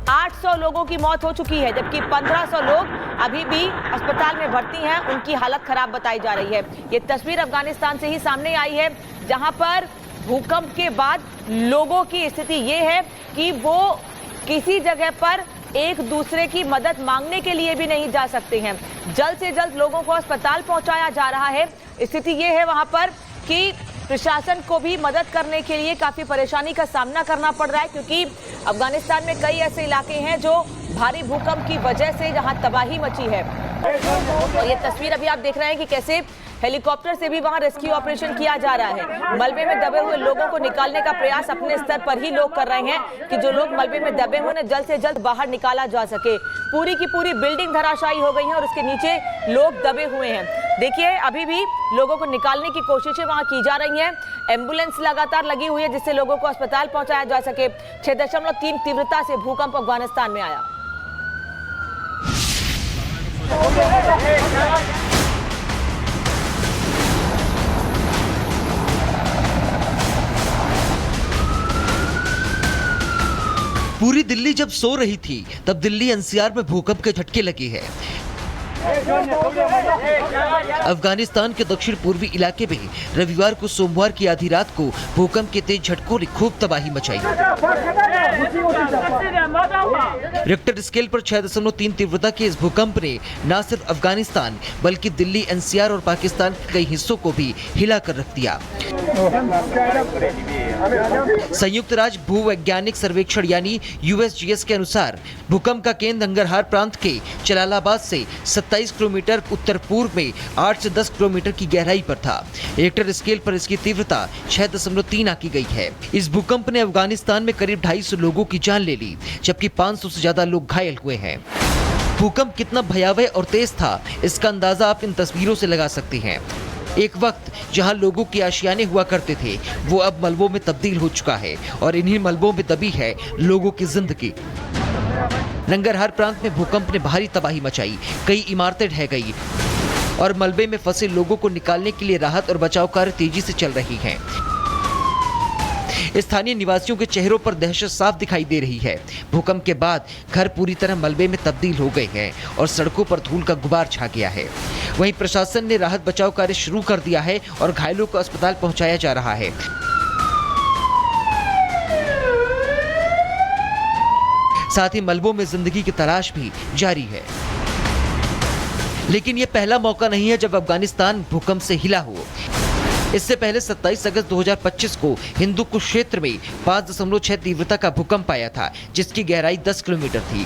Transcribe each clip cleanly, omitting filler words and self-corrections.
800 लोगों की मौत हो चुकी है, जबकि 1500 लोग अभी भी अस्पताल में भर्ती हैं। उनकी हालत खराब बताई जा रही है। ये तस्वीर अफगानिस्तान से ही सामने आई है, जहां पर भूकंप के बाद लोगों की स्थिति ये है कि वो किसी जगह पर एक दूसरे की मदद मांगने के लिए भी नहीं जा सकते हैं। जल्द से जल्द लोगों को अस्पताल पहुंचाया जा रहा है। स्थिति ये है वहां पर कि प्रशासन को भी मदद करने के लिए काफी परेशानी का सामना करना पड़ रहा है, क्योंकि अफगानिस्तान में कई ऐसे इलाके हैं जो भारी भूकंप की वजह से जहां तबाही मची है। और ये तस्वीर अभी आप देख रहे हैं कि कैसे हेलीकॉप्टर से भी वहां रेस्क्यू ऑपरेशन किया जा रहा है। मलबे में दबे हुए लोगों को निकालने का प्रयास अपने स्तर पर ही लोग कर रहे हैं कि जो लोग मलबे में दबे हुए हैं जल्द से जल्द बाहर निकाला जा सके। पूरी की पूरी बिल्डिंग धराशायी हो गई है और उसके नीचे लोग दबे हुए हैं। देखिए, अभी भी लोगों को निकालने की कोशिशें वहां की जा रही हैं। एम्बुलेंस लगातार लगी हुई है जिससे लोगों को अस्पताल पहुंचाया जा सके। 6.3 तीव्रता से भूकंप अफगानिस्तान में आया। पूरी दिल्ली जब सो रही थी तब दिल्ली एनसीआर में भूकंप के झटके लगे हैं। अफगानिस्तान के दक्षिण पूर्वी इलाके में रविवार को सोमवार की आधी रात को भूकंप के तेज झटकों ने खूब तबाही मचाई। रिक्टर स्केल पर 6.3 तीव्रता के इस भूकंप ने न सिर्फ अफगानिस्तान बल्कि दिल्ली, एनसीआर और पाकिस्तान के कई हिस्सों को भी हिला कर रख दिया। संयुक्त राज्य भूवैज्ञानिक सर्वेक्षण यानी यूएसजीएस के अनुसार भूकंप का केंद्र नंगरहार प्रांत के जलालाबाद से 27 किलोमीटर उत्तर पूर्व में 8 से 10 किलोमीटर की गहराई पर था। रिक्टर स्केल पर इसकी तीव्रता 6.3 आंकी गई है। इस भूकंप ने अफगानिस्तान में करीब 250 लोगों की जान ले ली, जबकि 500 से ज्यादा लोग घायल हुए हैं। भूकंप कितना भयावह और तेज था, इसका अंदाजा आप इन तस्वीरों से लगा सकते हैं। एक वक्त जहां लोगों के आशियाने हुआ करते थे, वो अब मलबों में तब्दील हो चुका है और इन्हीं मलबों में दबी है लोगों की जिंदगी। नंगरहार प्रांत में भूकंप ने भारी तबाही मचाई, कई इमारतें ढह गई और मलबे में फंसे लोगों को निकालने के लिए राहत और बचाव कार्य तेजी से चल रही हैं। स्थानीय निवासियों के चेहरों पर दहशत साफ दिखाई दे रही है। भूकंप के बाद घर पूरी तरह मलबे में तब्दील हो गए हैं और सड़कों पर धूल का गुबार छा गया है। वहीं प्रशासन ने राहत बचाव कार्य शुरू कर दिया है और घायलों को अस्पताल पहुंचाया जा रहा है। साथ ही मलबों में जिंदगी की तलाश भी जारी है। लेकिन यह पहला मौका नहीं है जब अफगानिस्तान भूकंप से हिला हो। इससे पहले 27 अगस्त 2025 को हिंदुकुश क्षेत्र में 5.6 तीव्रता का भूकंप आया था, जिसकी गहराई 10 किलोमीटर थी।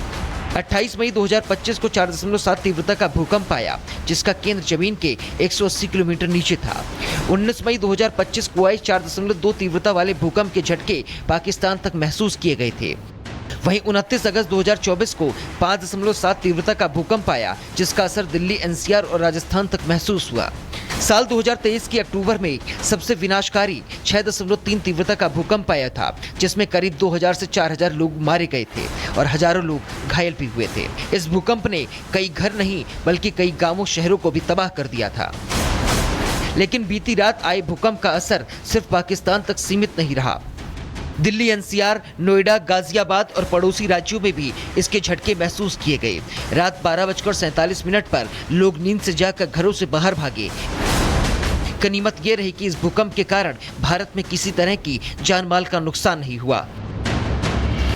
28 मई 2025 को 4.7 तीव्रता का भूकंप आया, जिसका केंद्र जमीन के 180 किलोमीटर नीचे था। 19 मई 2025 को आए 4.2 तीव्रता वाले भूकंप के झटके पाकिस्तान तक महसूस किए गए थे। वहीं 29 अगस्त 2024 को 5.7 तीव्रता का भूकंप आया, जिसका असर दिल्ली, एनसीआर और राजस्थान तक महसूस हुआ। साल 2023 के अक्टूबर में सबसे विनाशकारी 6.3 तीव्रता का भूकंप आया था, जिसमें करीब 2000 से 4000 लोग मारे गए थे और हजारों लोग घायल भी हुए थे। इस भूकंप ने कई घर नहीं बल्कि कई गांवों, शहरों को भी तबाह कर दिया था। लेकिन बीती रात आए भूकंप का असर सिर्फ पाकिस्तान तक सीमित नहीं रहा। दिल्ली, एनसीआर, नोएडा, गाजियाबाद और पड़ोसी राज्यों में भी इसके झटके महसूस किए गए। रात 12:47 पर लोग नींद से जाकर घरों से बाहर भागे। गनीमत ये रही कि इस भूकंप के कारण भारत में किसी तरह की जान माल का नुकसान नहीं हुआ।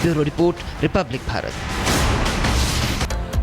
Bureau report, Republic Bharat.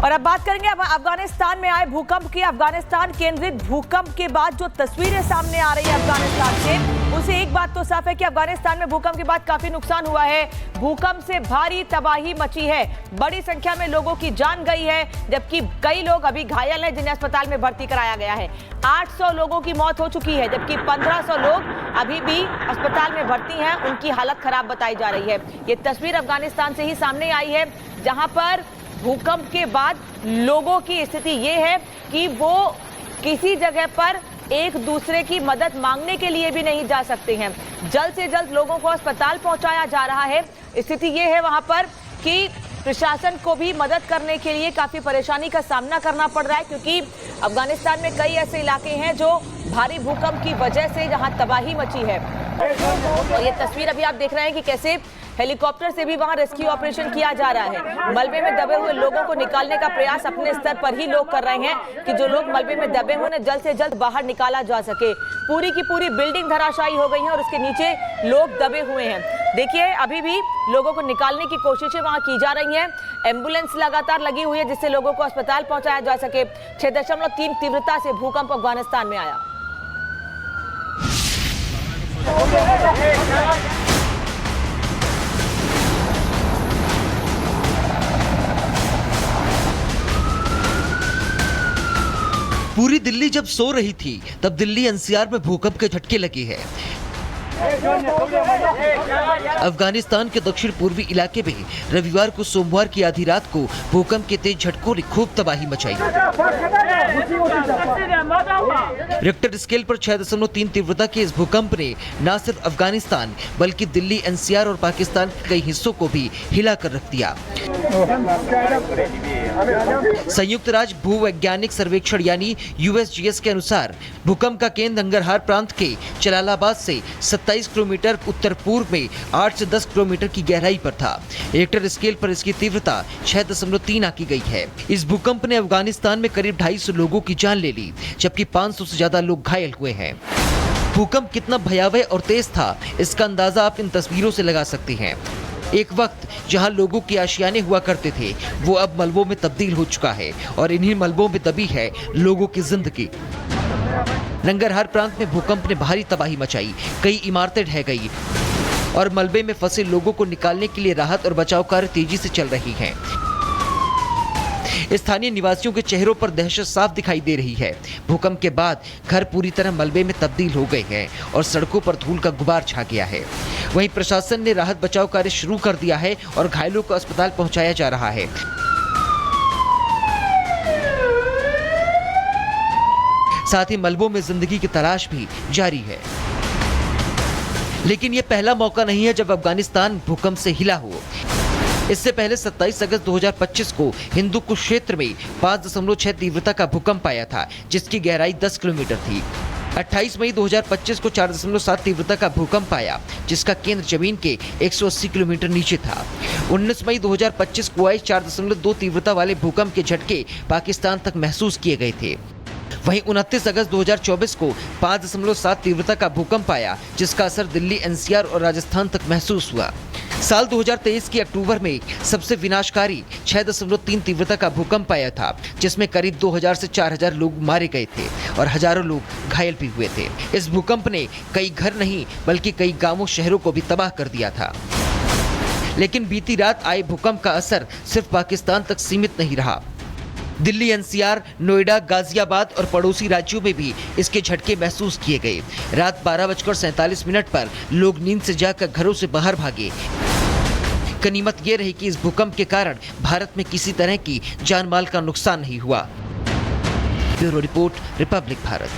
और अब बात करेंगे अब अफगानिस्तान में आए भूकंप की। अफगानिस्तान केंद्रित भूकंप के बाद जो तस्वीरें सामने आ रही है अफगानिस्तान से, उसे एक बात तो साफ है कि अफगानिस्तान में भूकंप के बाद काफी नुकसान हुआ है। भूकंप से भारी तबाही मची है, बड़ी संख्या में लोगों की जान गई है, जबकि कई लोग अभी घायल हैं जिन्हें अस्पताल में भर्ती कराया गया है। 800 लोगों की मौत हो चुकी है, जबकि 1500 लोग अभी भी अस्पताल में भर्ती हैं। उनकी हालत खराब बताई जा रही है। ये तस्वीर अफगानिस्तान से ही सामने आई है, जहां पर भूकंप के बाद लोगों की स्थिति ये है कि वो किसी जगह पर एक दूसरे की मदद मांगने के लिए भी नहीं जा सकते हैं। जल्द से जल्द लोगों को अस्पताल पहुंचाया जा रहा है। स्थिति ये है वहां पर कि प्रशासन को भी मदद करने के लिए काफी परेशानी का सामना करना पड़ रहा है, क्योंकि अफगानिस्तान में कई ऐसे इलाके हैं जो भारी भूकंप की वजह से जहां तबाही मची है। और ये तस्वीर अभी आप देख रहे हैं कि कैसे हेलीकॉप्टर से भी वहां रेस्क्यू ऑपरेशन किया जा रहा है। मलबे में दबे हुए लोगों को निकालने का प्रयास अपने स्तर पर ही लोग कर रहे हैं कि जो लोग मलबे में दबे हुए हैं जल्द से जल्द बाहर निकाला जा सके। पूरी की पूरी बिल्डिंग धराशायी हो गई है और उसके नीचे लोग दबे हुए हैं। देखिए अभी भी लोगों को निकालने की कोशिशें वहां की जा रही हैं। एम्बुलेंस लगातार लगी हुई है जिससे लोगों को अस्पताल पहुंचाया जा सके। 6.3 तीव्रता से भूकंप अफगानिस्तान में आया। पूरी दिल्ली जब सो रही थी तब दिल्ली एनसीआर में भूकंप के झटके लगे हैं। अफगानिस्तान के दक्षिण पूर्वी इलाके में रविवार को सोमवार की आधी रात को भूकंप के तेज झटकों ने खूब तबाही मचाई। रिक्टर स्केल पर 6.3 तीव्रता के इस भूकंप ने न सिर्फ अफगानिस्तान बल्कि दिल्ली एनसीआर और पाकिस्तान के कई हिस्सों को भी हिला कर रख दिया। संयुक्त राज्य भूवैज्ञानिक सर्वेक्षण यानी यूएसजीएस के अनुसार भूकंप का केंद्र नंगरहार प्रांत के जलालाबाद से 27 किलोमीटर उत्तर पूर्व में 8 से 10 किलोमीटर की गहराई पर था। रिक्टर स्केल पर इसकी तीव्रता 6.3 आंकी गई है। इस भूकंप ने अफगानिस्तान में करीब 250 लोगों की जान ले ली, जबकि 500 से ज्यादा लोग घायल हुए हैं। भूकंप कितना भयावह और तेज था, इसका अंदाजा आप इन तस्वीरों से लगा सकते हैं। एक वक्त जहां लोगों के आशियाने हुआ करते थे वो अब मलबों में तब्दील हो चुका है और इन्हीं मलबों में दबी है लोगों की जिंदगी। नंगरहार प्रांत में भूकंप ने भारी तबाही मचाई, कई इमारतें ढह गई और मलबे में फंसे लोगों को निकालने के लिए राहत और बचाव कार्य तेजी से चल रही है। स्थानीय निवासियों के चेहरों पर दहशत साफ दिखाई दे रही है। भूकंप के बाद घर पूरी तरह मलबे में तब्दील हो गए हैं और सड़कों पर धूल का गुबार छा गया है। वहीं प्रशासन ने राहत बचाव कार्य शुरू कर दिया है और घायलों को अस्पताल पहुंचाया जा रहा है। साथ ही मलबों में जिंदगी की तलाश भी जारी है। लेकिन यह पहला मौका नहीं है जब अफगानिस्तान भूकंप से हिला हो। इससे पहले 27 अगस्त 2025 को हिंदुकुश क्षेत्र में 5.6 तीव्रता का भूकंप आया था, जिसकी गहराई 10 किलोमीटर थी। 28 मई 2025 को 4.7 तीव्रता का भूकंप आया, जिसका केंद्र जमीन के 180 किलोमीटर नीचे था। 19 मई 2025 को आए 4.2 तीव्रता वाले भूकंप के झटके पाकिस्तान तक महसूस किए गए थे। वहीं 29 अगस्त 2024 को 5.7 तीव्रता का भूकंप आया, जिसका असर दिल्ली एनसीआर और राजस्थान तक महसूस हुआ। साल 2023 के अक्टूबर में सबसे विनाशकारी 6.3 तीव्रता का भूकंप आया था, जिसमें करीब 2000 से 4000 लोग मारे गए थे और हजारों लोग घायल भी हुए थे। इस भूकंप ने कई घर नहीं बल्कि कई गांवों शहरों को भी तबाह कर दिया था। लेकिन बीती रात आए भूकंप का असर सिर्फ पाकिस्तान तक सीमित नहीं रहा। दिल्ली एनसीआर, नोएडा, गाजियाबाद और पड़ोसी राज्यों में भी इसके झटके महसूस किए गए। रात 12:47 पर लोग नींद से जाकर घरों से बाहर भागे। गनीमत ये रही कि इस भूकंप के कारण भारत में किसी तरह की जान माल का नुकसान नहीं हुआ। Bureau report, Republic Bharat.